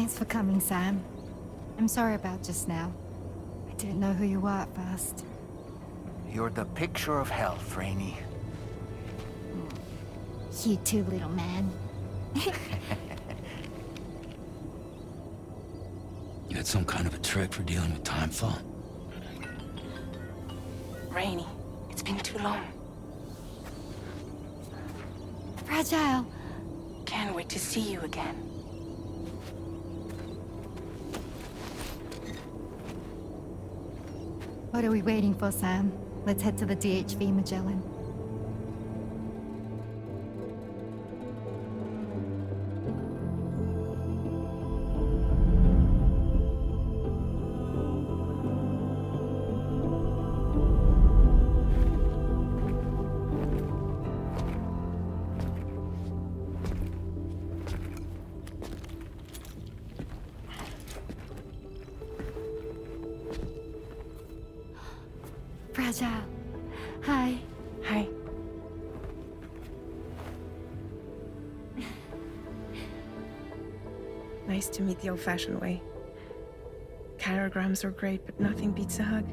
Thanks for coming, Sam. I'm sorry about just now. I didn't know who you were at first. You're the picture of health, Rainey. You too, little man. You had some kind of a trick for dealing with timefall? Rainey, it's been too long. Fragile. Can't wait to see you again. What are we waiting for, Sam? Let's head to the DHV Magellan. Fragile. Hi. Hi. Nice to meet the old-fashioned way. Carograms are great, but nothing beats a hug.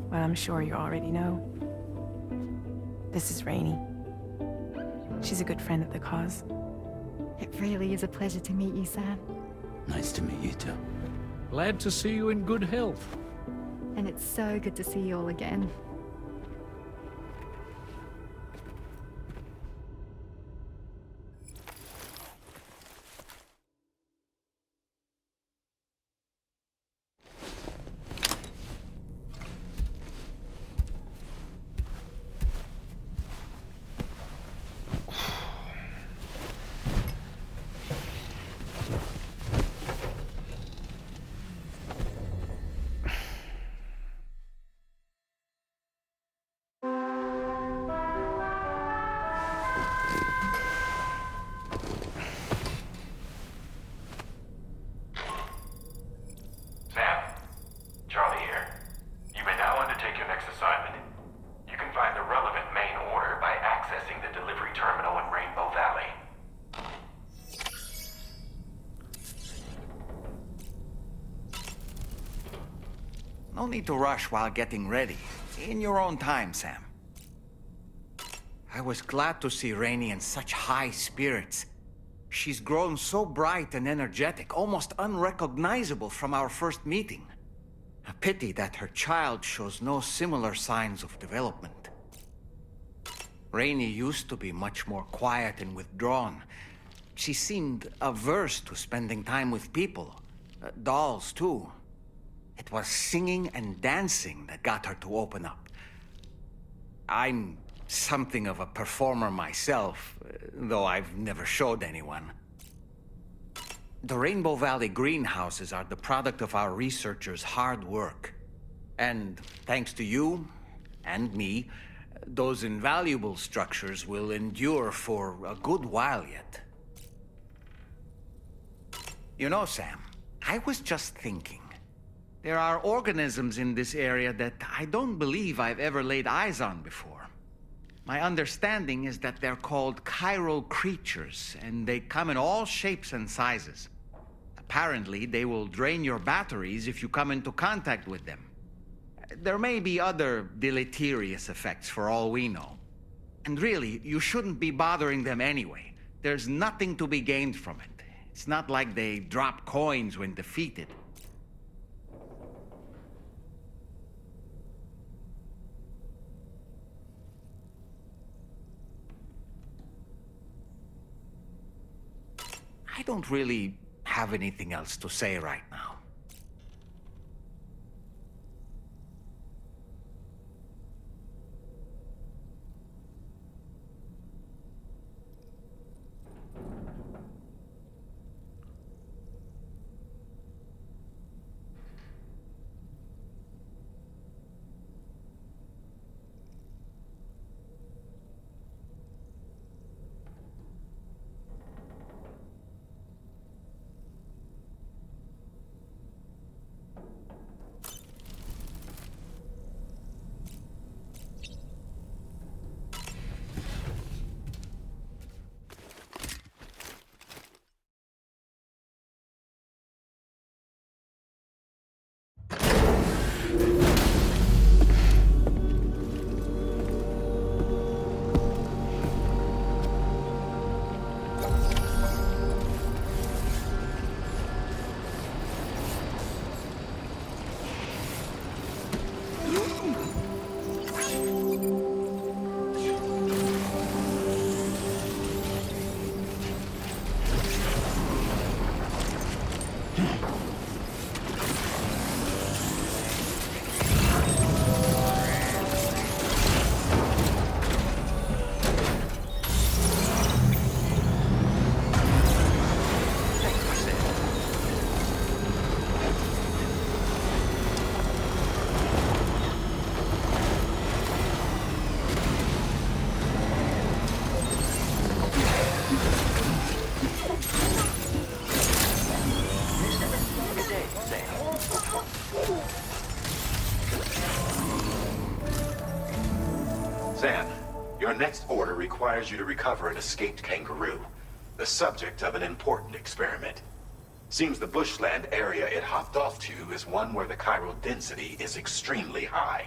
Well, I'm sure you already know. This is Rainey. She's a good friend of the cause. It really is a pleasure to meet you, Sam. Nice to meet you too. Glad to see you in good health. And it's so good to see you all again. Sam, Charlie here. You may now undertake your next assignment. You can find the relevant main order by accessing the delivery terminal in Rainbow Valley. No need to rush while getting ready. In your own time, Sam. I was glad to see Rainey in such high spirits. She's grown so bright and energetic, almost unrecognizable from our first meeting. A pity that her child shows no similar signs of development. Rainey used to be much more quiet and withdrawn. She seemed averse to spending time with people. Dolls, too. It was singing and dancing that got her to open up. I'm something of a performer myself, though I've never showed anyone. The Rainbow Valley greenhouses are the product of our researchers' hard work. And thanks to you and me, those invaluable structures will endure for a good while yet. You know, Sam, I was just thinking. There are organisms in this area that I don't believe I've ever laid eyes on before. My understanding is that they're called chiral creatures, and they come in all shapes and sizes. Apparently, they will drain your batteries if you come into contact with them. There may be other deleterious effects for all we know. And really, you shouldn't be bothering them anyway. There's nothing to be gained from it. It's not like they drop coins when defeated. I don't really have anything else to say right now. Sam, your next order requires you to recover an escaped kangaroo, the subject of an important experiment. Seems the bushland area it hopped off to is one where the chiral density is extremely high,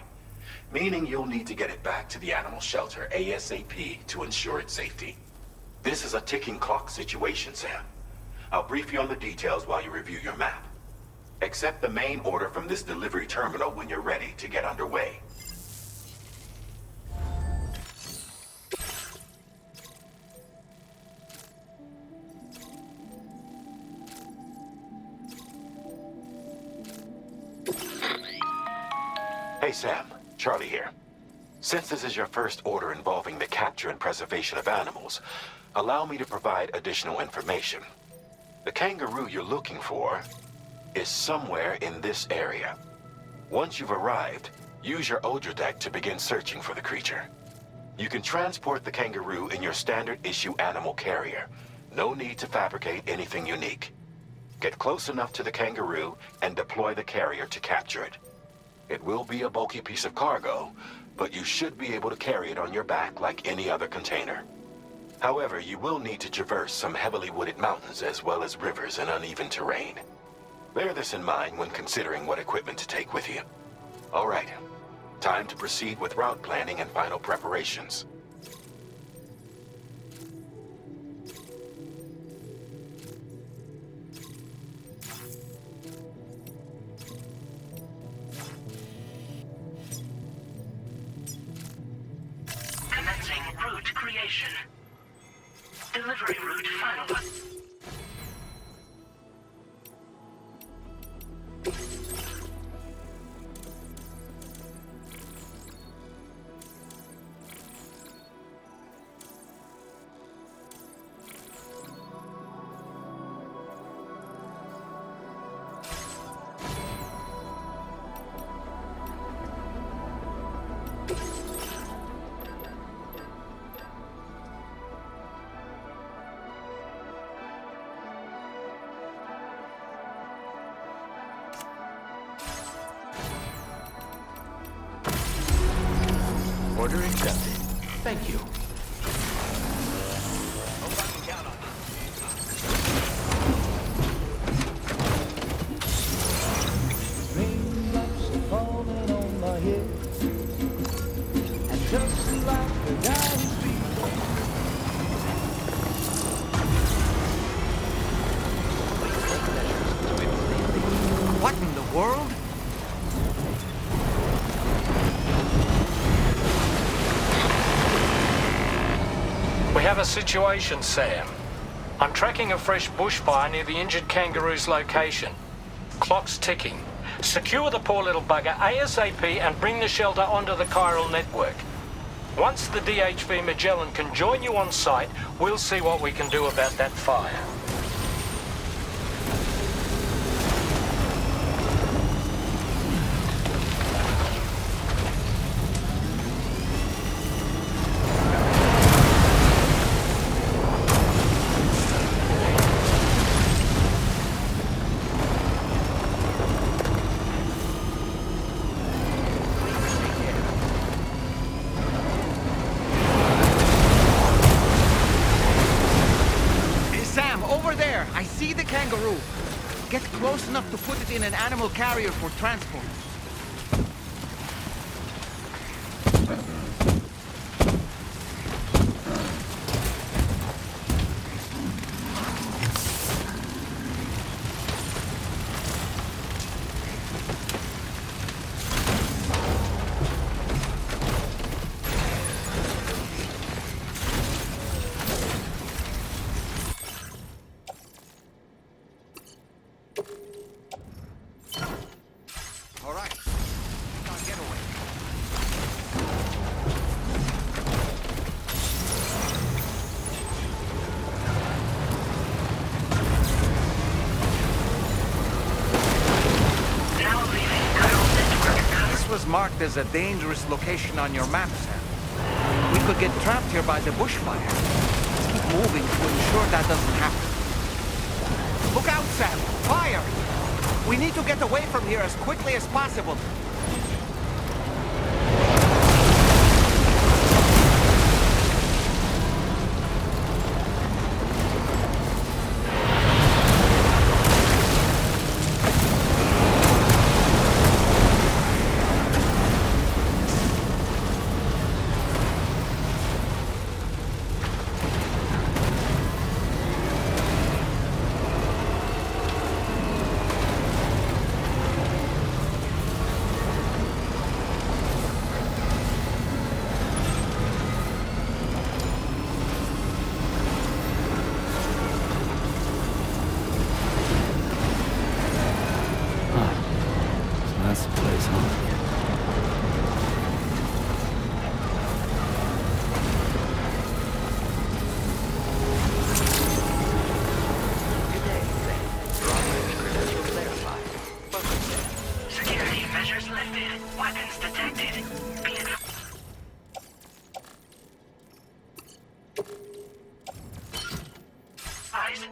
meaning you'll need to get it back to the animal shelter ASAP to ensure its safety. This is a ticking clock situation, Sam. I'll brief you on the details while you review your map. Accept the main order from this delivery terminal when you're ready to get underway. Hey Sam, Charlie here. Since this is your first order involving the capture and preservation of animals, allow me to provide additional information. The kangaroo you're looking for is somewhere in this area. Once you've arrived, use your Odra deck to begin searching for the creature. You can transport the kangaroo in your standard issue animal carrier. No need to fabricate anything unique. Get close enough to the kangaroo and deploy the carrier to capture it. It will be a bulky piece of cargo, but you should be able to carry it on your back like any other container. However, you will need to traverse some heavily wooded mountains as well as rivers and uneven terrain. Bear this in mind when considering what equipment to take with you. All right, time to proceed with route planning and final preparations. Commencing route creation. Delivery route finalized. Order accepted. Thank you. Raindrops are falling on my head, and just like the guy who's What in the world? We have a situation, Sam. I'm tracking a fresh bushfire near the injured kangaroo's location. Clock's ticking. Secure the poor little bugger ASAP and bring the shelter onto the chiral network. Once the DHV Magellan can join you on site, we'll see what we can do about that fire. I see the kangaroo. Get close enough to put it in an animal carrier for transport. marked as a dangerous location on your map, Sam. We could get trapped here by the bushfire. Let's keep moving to ensure that doesn't happen. Look out, Sam! Fire! We need to get away from here as quickly as possible. That's the place, huh? Security measures lifted. Weapons detected. Be advised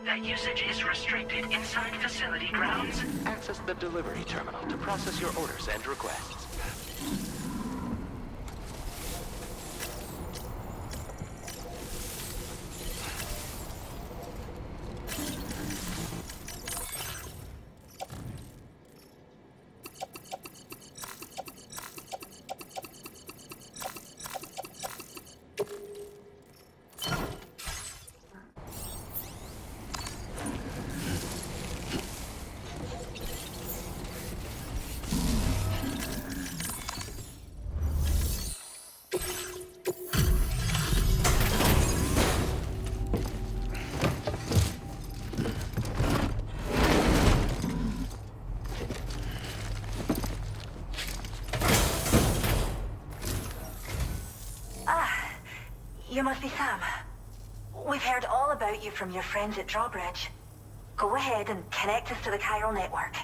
that usage is restricted inside facility grounds. Access the delivery terminal to process your orders and requests. You must be Sam. We've heard all about you from your friends at Drawbridge. Go ahead and connect us to the chiral network.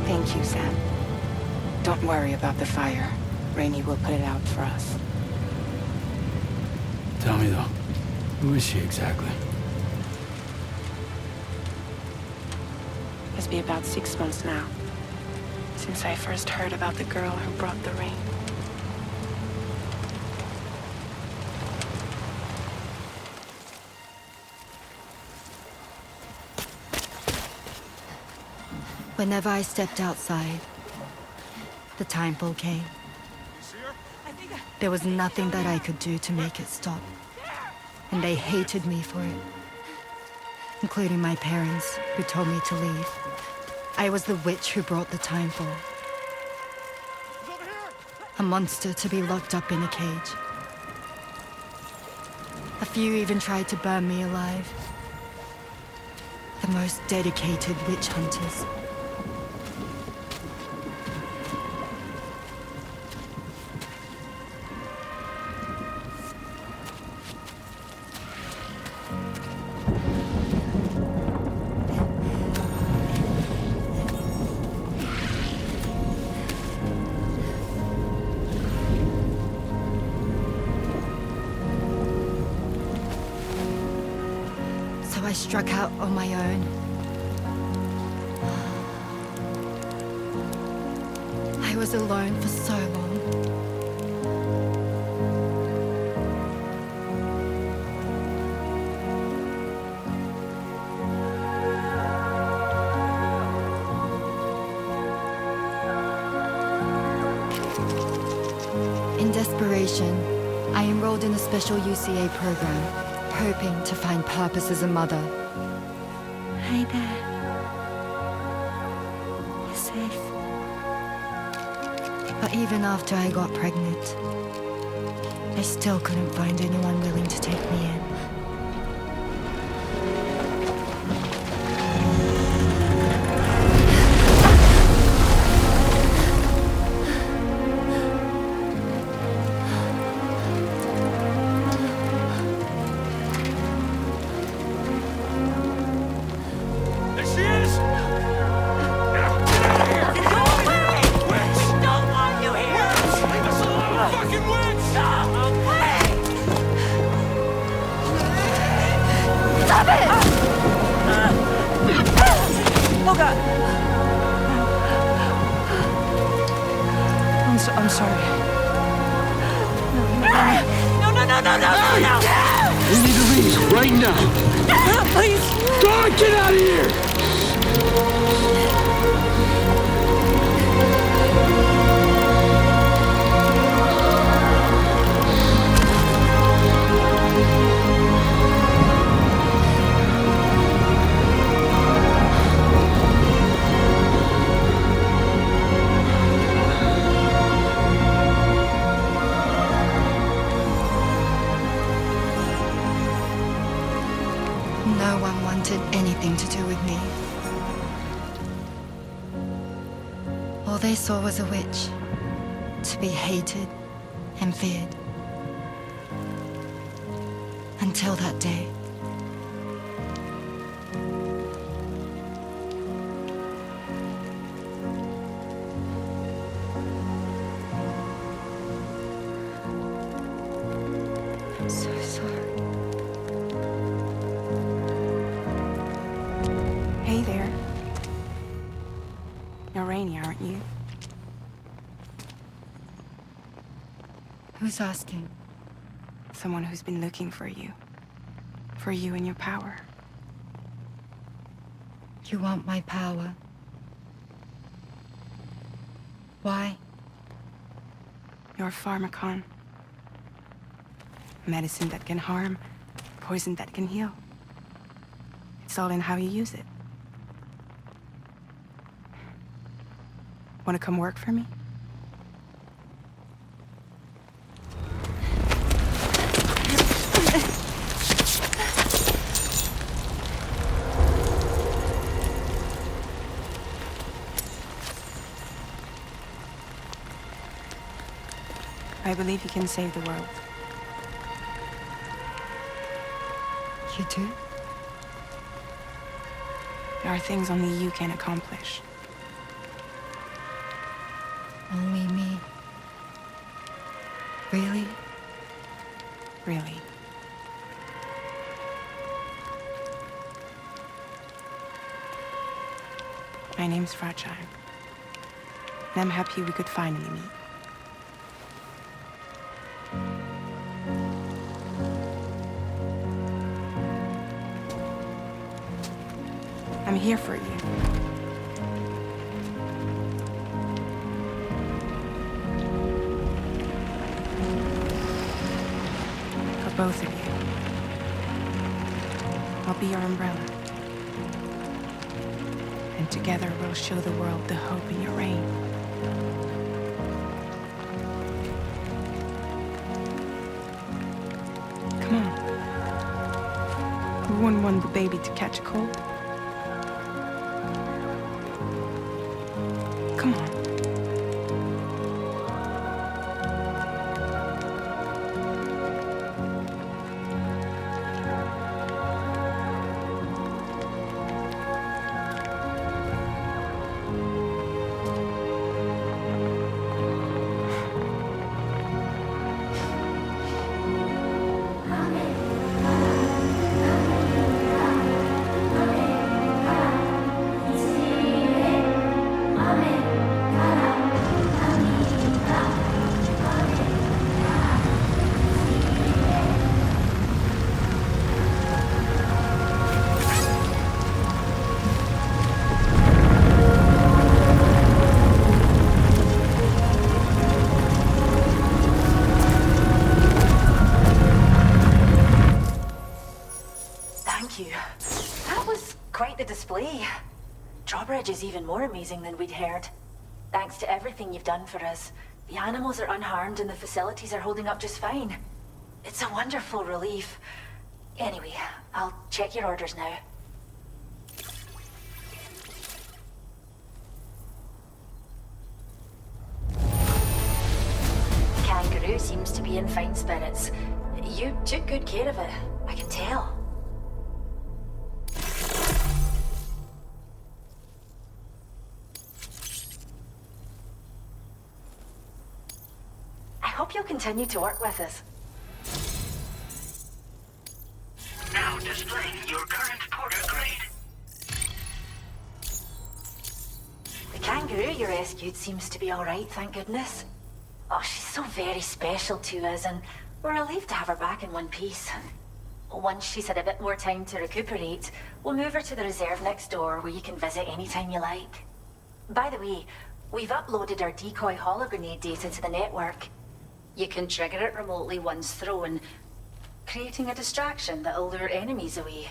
Thank you, Sam. Don't worry about the fire. Rainey will put it out for us. Tell me though, who is she exactly? Must be about 6 months now, since I first heard about the girl who brought the rain. Whenever I stepped outside, the time fall came. There was nothing that I could do to make it stop. And they hated me for it. Including my parents, who told me to leave. I was the witch who brought the time fall. A monster to be locked up in a cage. A few even tried to burn me alive. The most dedicated witch hunters. I struck out on my own. I was alone for so long. In desperation, I enrolled in a special UCA program, hoping to find purpose as a mother. Hi there. You're safe. But even after I got pregnant, I still couldn't find anyone willing to take me in. I'm sorry. No! We need to leave right now. Please! God, get out of here! No one wanted anything to do with me. All they saw was a witch, to be hated and feared. Until that day. I'm so sorry. Hey there. You're Rainey, aren't you? Who's asking? Someone who's been looking for you. For you and your power. You want my power? Why? You're a pharmacon. Medicine that can harm, poison that can heal. It's all in how you use it. Want to come work for me? I believe you can save the world. You do? There are things only you can accomplish. Only me. Really? Really. My name's Fragile. And I'm happy we could finally meet. I'm here for you. For both of you. I'll be your umbrella. And together we'll show the world the hope in your reign. Come on. wouldn't want the baby to catch a cold. Come on. Thank you. That was quite the display. Drawbridge is even more amazing than we'd heard. Thanks to everything you've done for us, the animals are unharmed and the facilities are holding up just fine. It's a wonderful relief. Anyway, I'll check your orders now. The kangaroo seems to be in fine spirits. You took good care of it, I can tell. I hope you'll continue to work with us. Now displaying your current porter grade. The kangaroo you rescued seems to be all right, thank goodness. Oh, she's so very special to us, and we're relieved to have her back in one piece. Once she's had a bit more time to recuperate, we'll move her to the reserve next door where you can visit anytime you like. By the way, we've uploaded our decoy hologrenade data to the network. You can trigger it remotely once thrown, creating a distraction that'll lure enemies away.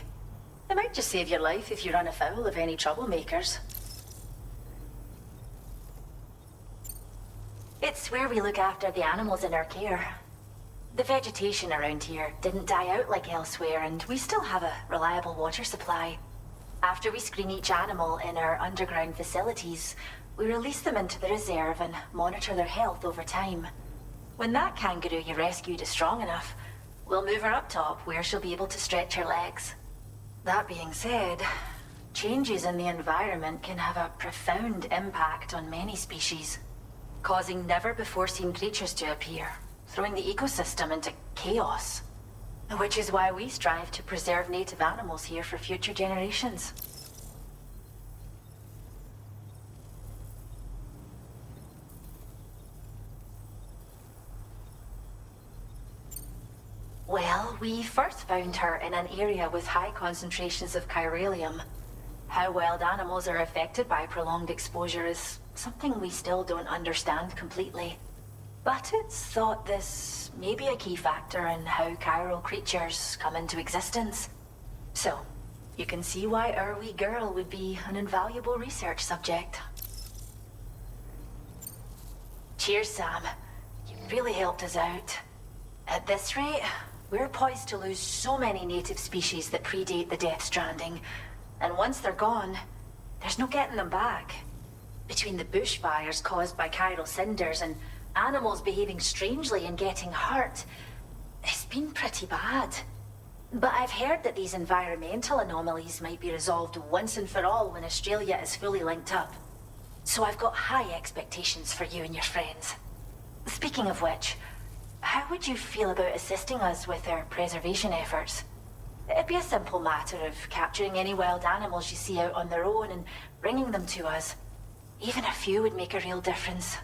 It might just save your life if you run afoul of any troublemakers. It's where we look after the animals in our care. The vegetation around here didn't die out like elsewhere, and we still have a reliable water supply. After we screen each animal in our underground facilities, we release them into the reserve and monitor their health over time. When that kangaroo you rescued is strong enough, we'll move her up top where she'll be able to stretch her legs. That being said, changes in the environment can have a profound impact on many species, causing never-before-seen creatures to appear, throwing the ecosystem into chaos. Which is why we strive to preserve native animals here for future generations. Well, we first found her in an area with high concentrations of chiralium. How wild animals are affected by prolonged exposure is something we still don't understand completely. But it's thought this may be a key factor in how chiral creatures come into existence. So, you can see why our wee girl would be an invaluable research subject. Cheers, Sam. You really helped us out. At this rate, we're poised to lose so many native species that predate the Death Stranding. And once they're gone, there's no getting them back. Between the bushfires caused by chiral cinders and animals behaving strangely and getting hurt, it's been pretty bad. But I've heard that these environmental anomalies might be resolved once and for all when Australia is fully linked up. So I've got high expectations for you and your friends. Speaking of which, how would you feel about assisting us with our preservation efforts? It'd be a simple matter of capturing any wild animals you see out on their own and bringing them to us. Even a few would make a real difference.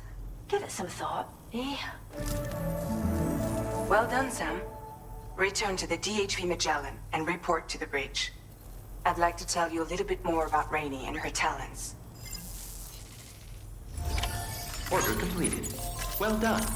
Give it some thought, eh? Well done, Sam. Return to the DHV Magellan and report to the bridge. I'd like to tell you a little bit more about Rainey and her talents. Order completed. Well done.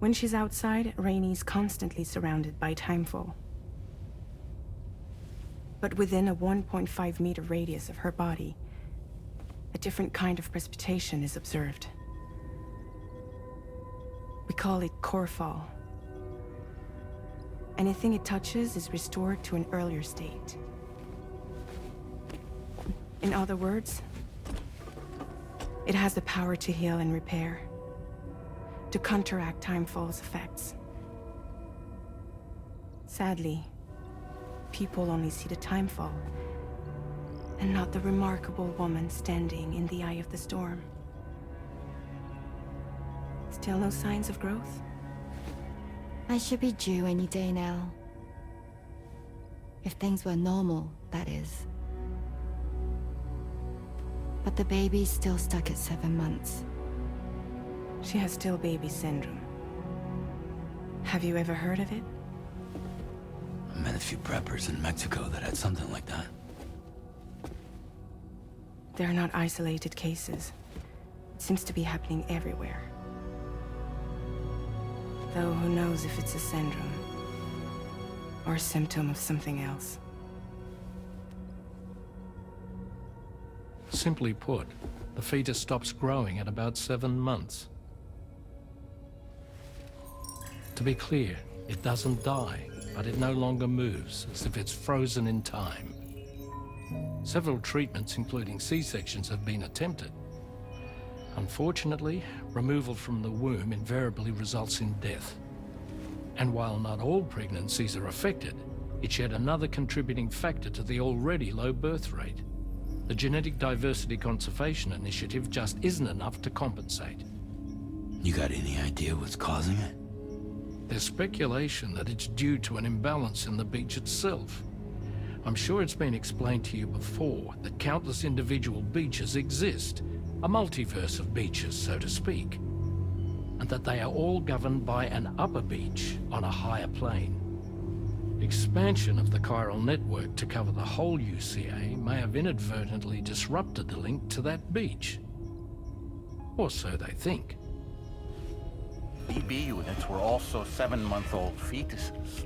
When she's outside, Rainey's constantly surrounded by timefall. But within a 1.5-meter radius of her body, a different kind of precipitation is observed. We call it core fall. Anything it touches is restored to an earlier state. In other words, it has the power to heal and repair, to counteract timefall's effects. Sadly, people only see the timefall, and not the remarkable woman standing in the eye of the storm. Still no signs of growth? I should be due any day now. If things were normal, that is. But the baby's still stuck at 7 months. She has still baby syndrome. Have you ever heard of it? I met a few preppers in Mexico that had something like that. They're not isolated cases. It seems to be happening everywhere. Though who knows if it's a syndrome or a symptom of something else. Simply put, the fetus stops growing at about 7 months. To be clear, it doesn't die, but it no longer moves, as if it's frozen in time. Several treatments, including C-sections, have been attempted. Unfortunately, removal from the womb invariably results in death. And while not all pregnancies are affected, it's yet another contributing factor to the already low birth rate. The Genetic Diversity Conservation Initiative just isn't enough to compensate. You got any idea what's causing it? There's speculation that it's due to an imbalance in the beach itself. I'm sure it's been explained to you before that countless individual beaches exist, a multiverse of beaches, so to speak, and that they are all governed by an upper beach on a higher plane. Expansion of the chiral network to cover the whole UCA may have inadvertently disrupted the link to that beach. Or so they think. BB units were also 7-month-old fetuses.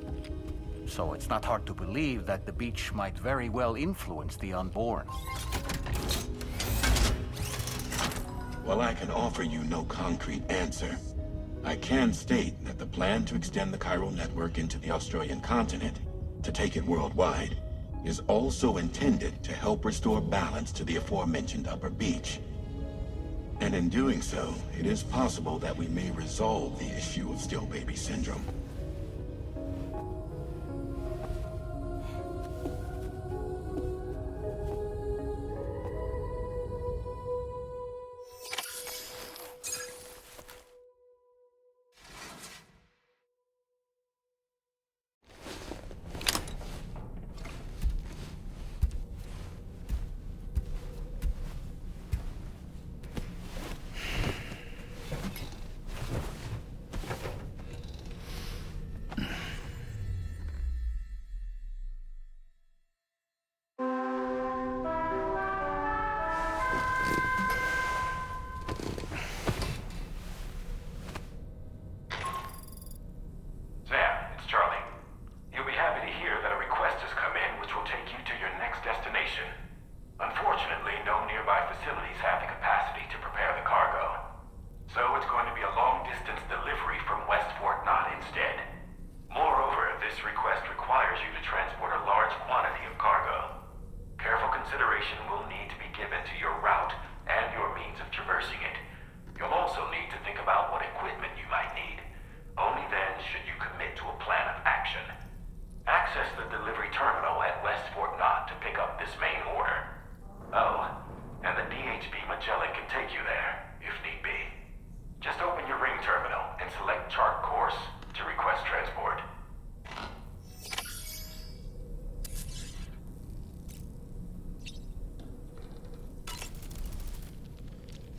So it's not hard to believe that the beach might very well influence the unborn. While I can offer you no concrete answer, I can state that the plan to extend the chiral network into the Australian continent, to take it worldwide, is also intended to help restore balance to the aforementioned upper beach. And in doing so, it is possible that we may resolve the issue of still baby syndrome.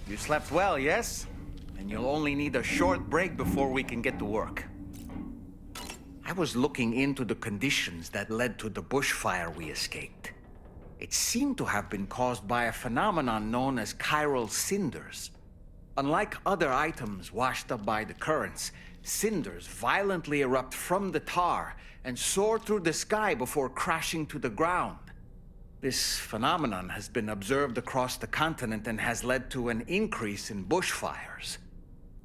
You slept well, yes? And you'll only need a short break before we can get to work. I was looking into the conditions that led to the bushfire we escaped. It seemed to have been caused by a phenomenon known as chiral cinders. Unlike other items washed up by the currents, cinders violently erupt from the tar and soar through the sky before crashing to the ground. This phenomenon has been observed across the continent and has led to an increase in bushfires.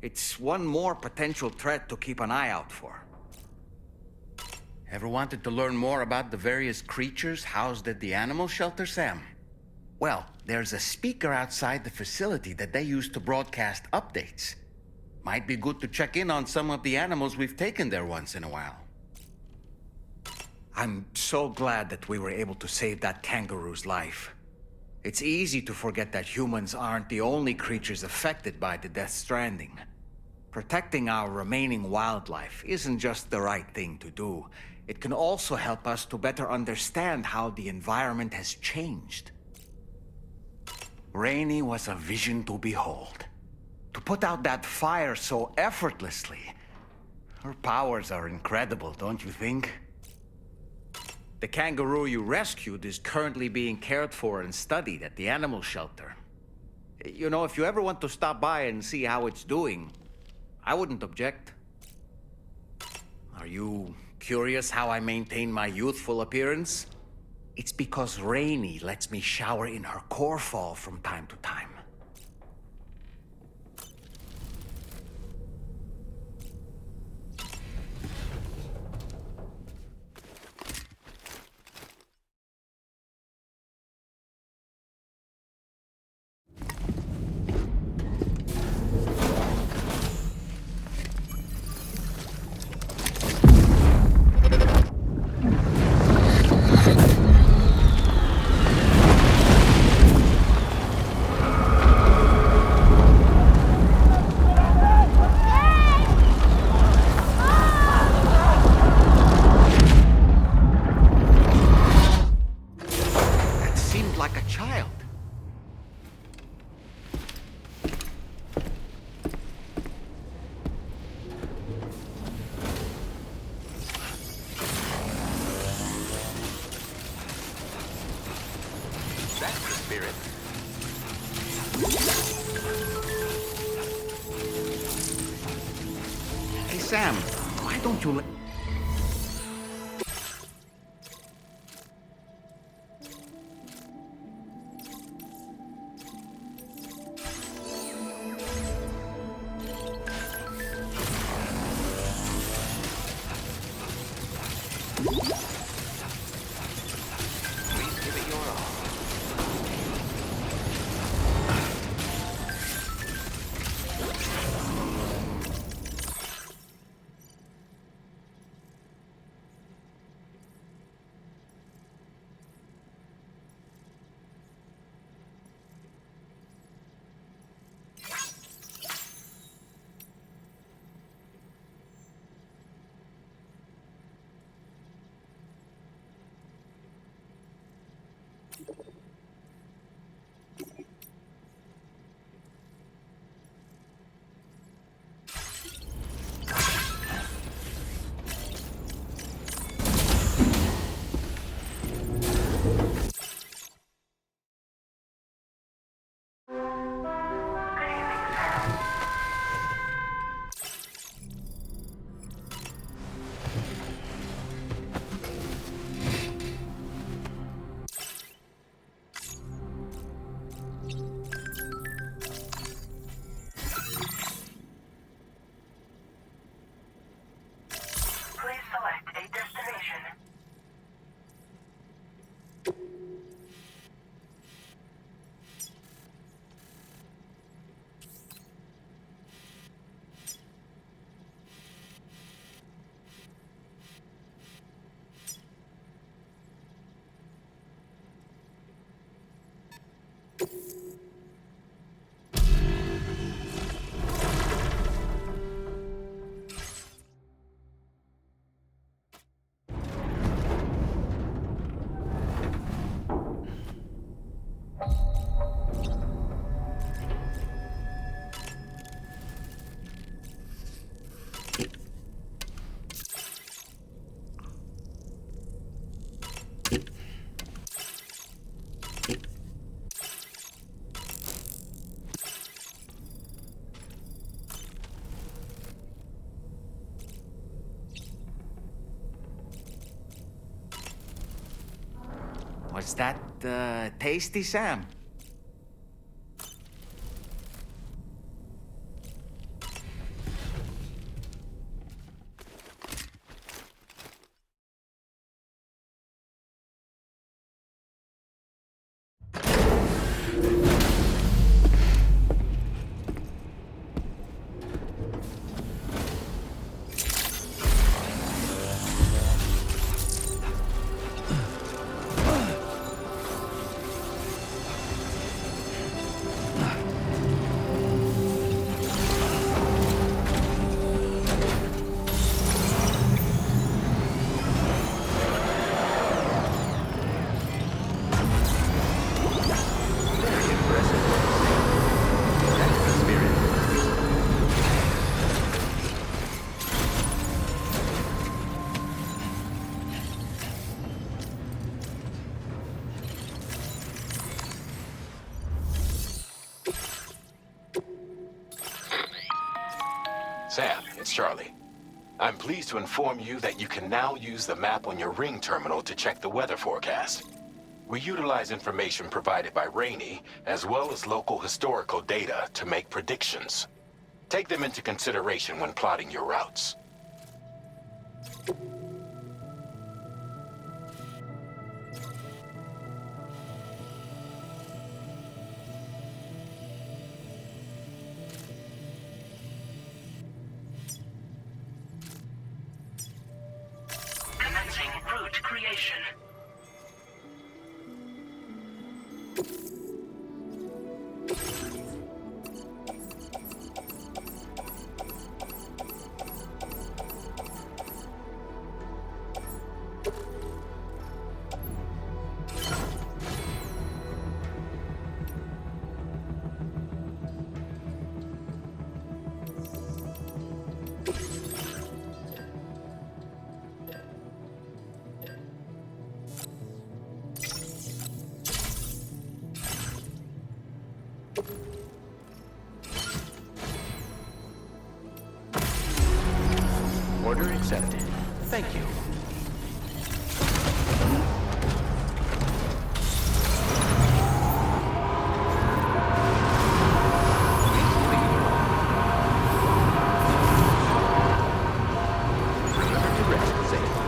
It's one more potential threat to keep an eye out for. Ever wanted to learn more about the various creatures housed at the animal shelter, Sam? Well, there's a speaker outside the facility that they use to broadcast updates. Might be good to check in on some of the animals we've taken there once in a while. I'm so glad that we were able to save that kangaroo's life. It's easy to forget that humans aren't the only creatures affected by the Death Stranding. Protecting our remaining wildlife isn't just the right thing to do. It can also help us to better understand how the environment has changed. Rainey was a vision to behold. To put out that fire so effortlessly. Her powers are incredible, don't you think? The kangaroo you rescued is currently being cared for and studied at the animal shelter. You know, if you ever want to stop by and see how it's doing, I wouldn't object. Are you curious how I maintain my youthful appearance? It's because Rainey lets me shower in her core fall from time to time. Hey, Sam, why don't you let... Was that, tasty, Sam? Sam, it's Charlie. I'm pleased to inform you that you can now use the map on your Ring terminal to check the weather forecast. We utilize information provided by Rainey, as well as local historical data to make predictions. Take them into consideration when plotting your routes. Commencing route creation. Order accepted. Thank you. Return to rest safely.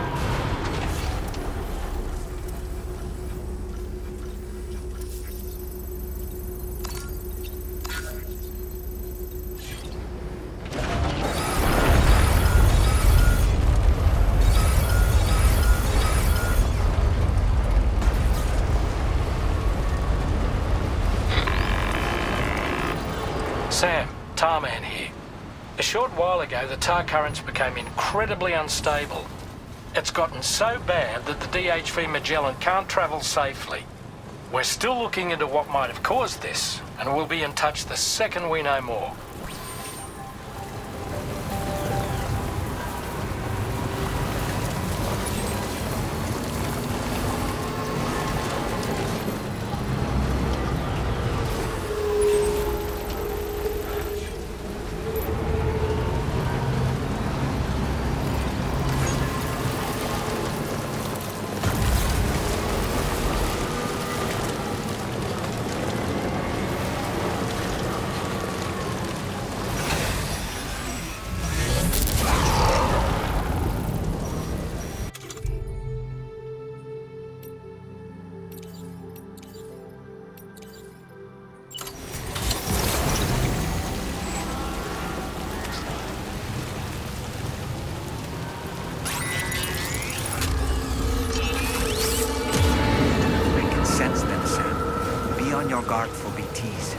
Sam, Tarman here. A short while ago, the tar currents became incredibly unstable. It's gotten so bad that the DHV Magellan can't travel safely. We're still looking into what might have caused this, and we'll be in touch the second we know more. on your guard for BTs.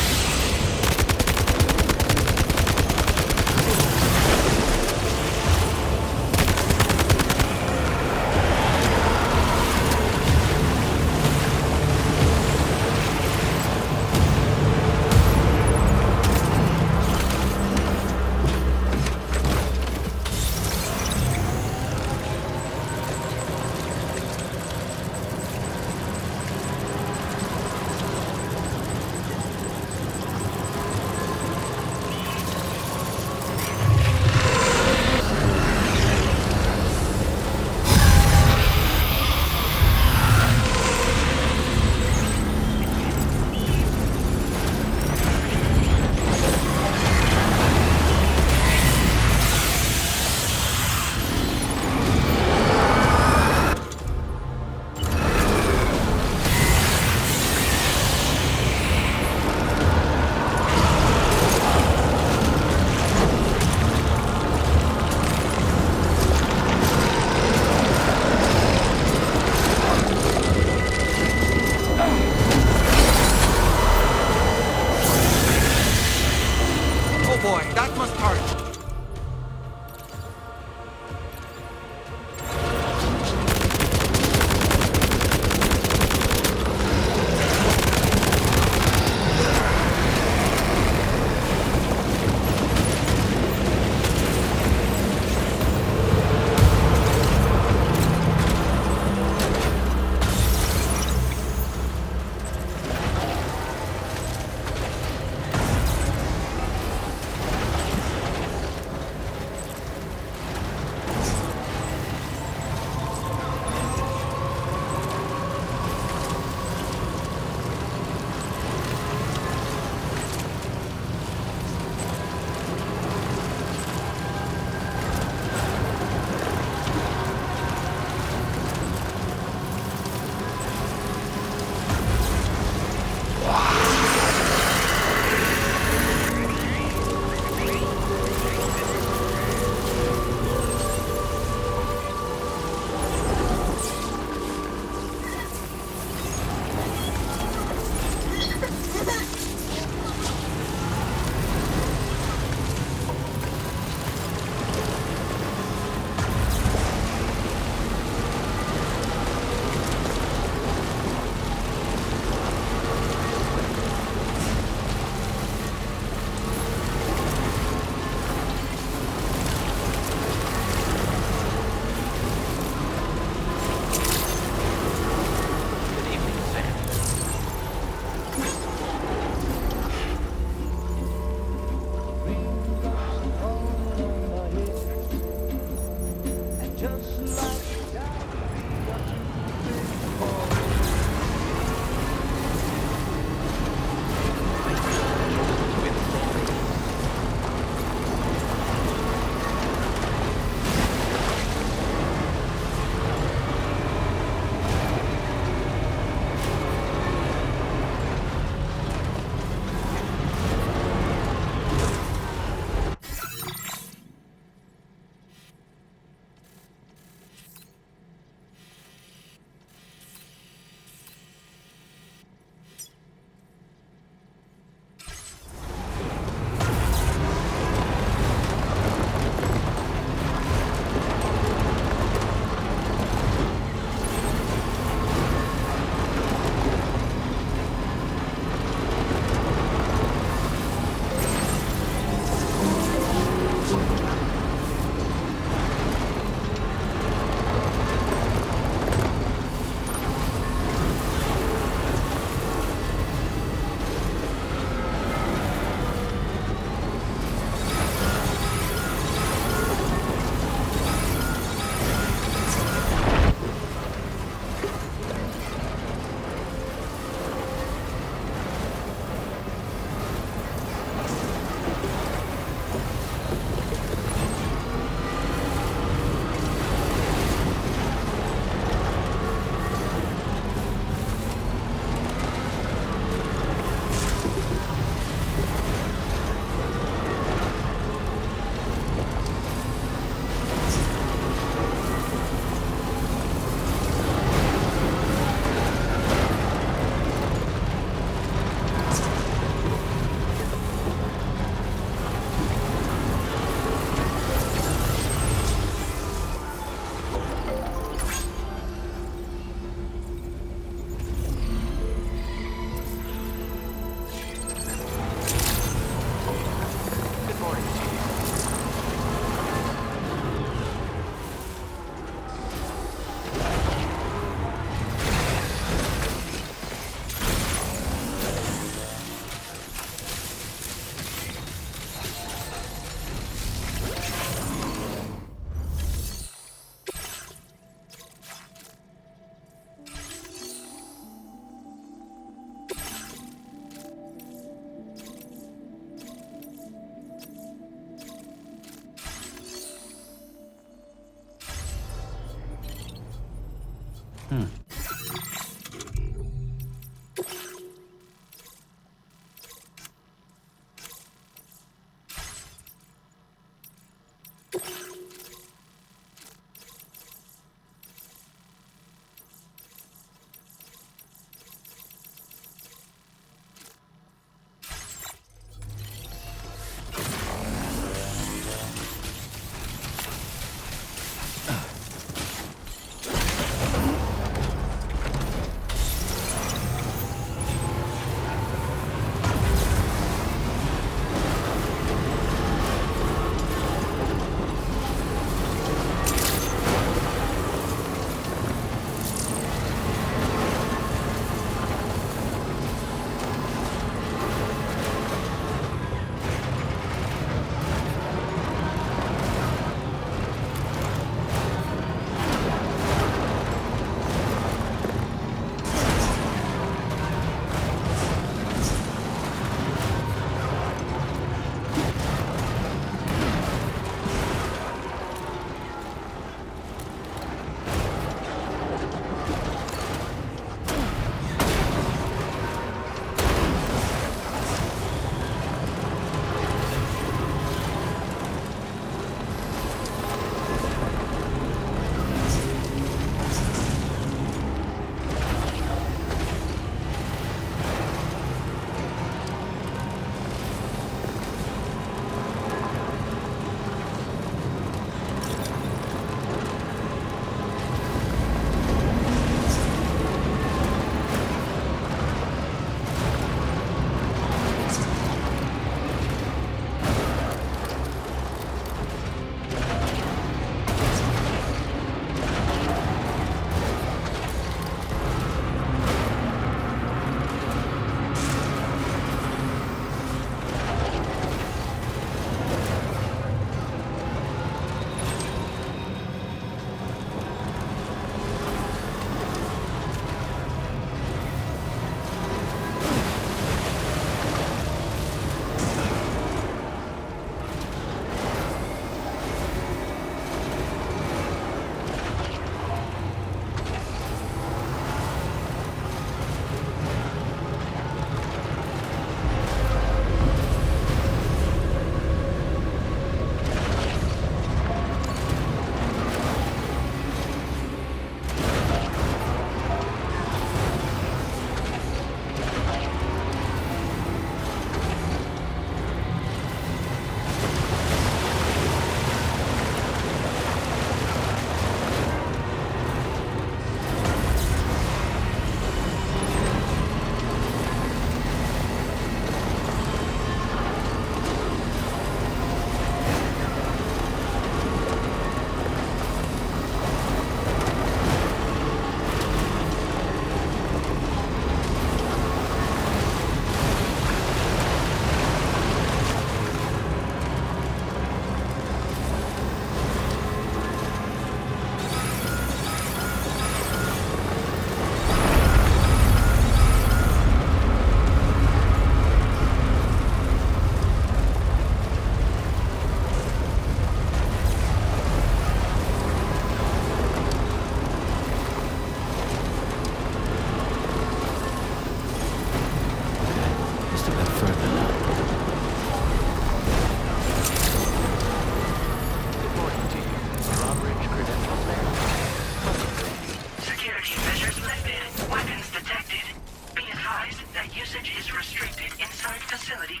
is restricted inside facility.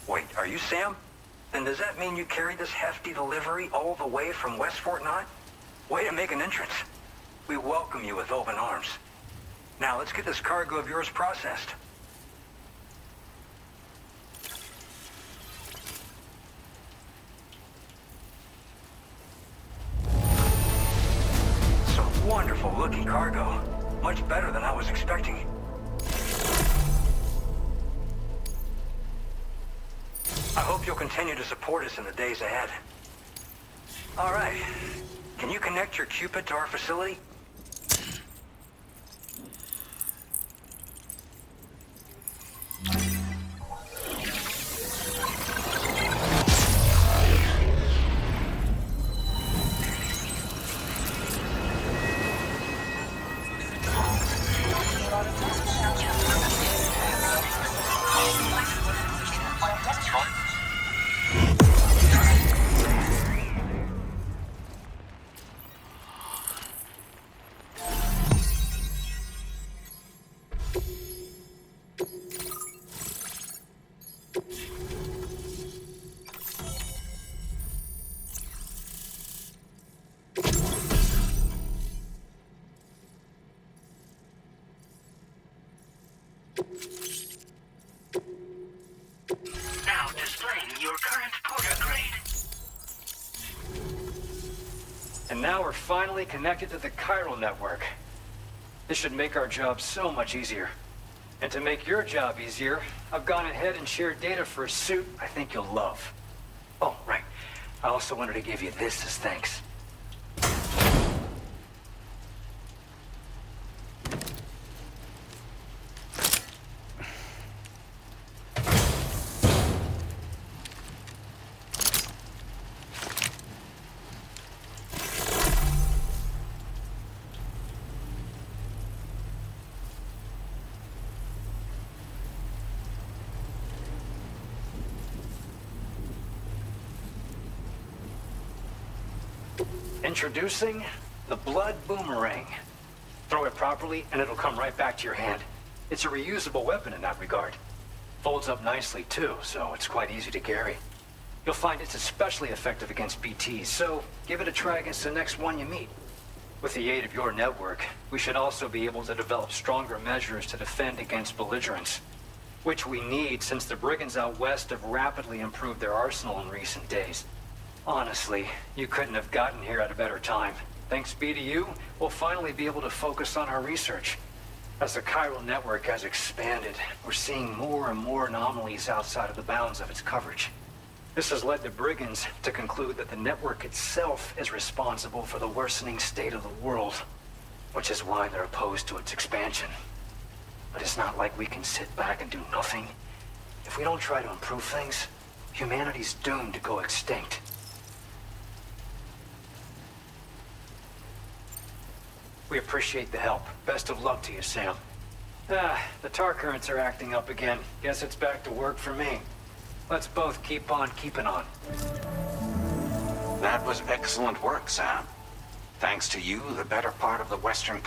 Wait, are you Sam? Then does that mean you carried this hefty delivery all the way from West Fort 9? Way to make an entrance. We welcome you with open arms. Now let's get this cargo of yours processed. Some wonderful looking cargo. Much better than I was expecting. I hope you'll continue to support us in the days ahead. All right. Can you connect your Cupid to our facility? Now displaying your current porter grade. And now we're finally connected to the chiral network. This should make our job so much easier. And to make your job easier, I've gone ahead and shared data for a suit I think you'll love. Oh, right. I also wanted to give you this as thanks. Introducing the Blood Boomerang. Throw it properly and it'll come right back to your hand. It's a reusable weapon in that regard. Folds up nicely too, so it's quite easy to carry. You'll find it's especially effective against BTs, so give it a try against the next one you meet. With the aid of your network, we should also be able to develop stronger measures to defend against belligerents, which we need since the brigands out west have rapidly improved their arsenal in recent days. Honestly, you couldn't have gotten here at a better time. Thanks be to you, we'll finally be able to focus on our research. As the chiral network has expanded, we're seeing more and more anomalies outside of the bounds of its coverage. This has led the brigands to conclude that the network itself is responsible for the worsening state of the world, which is why they're opposed to its expansion. But it's not like we can sit back and do nothing. If we don't try to improve things, humanity's doomed to go extinct. We appreciate the help. Best of luck to you, Sam. The tar currents are acting up again. Guess it's back to work for me. Let's both keep on keeping on. That was excellent work, Sam. Thanks to you, the better part of the Western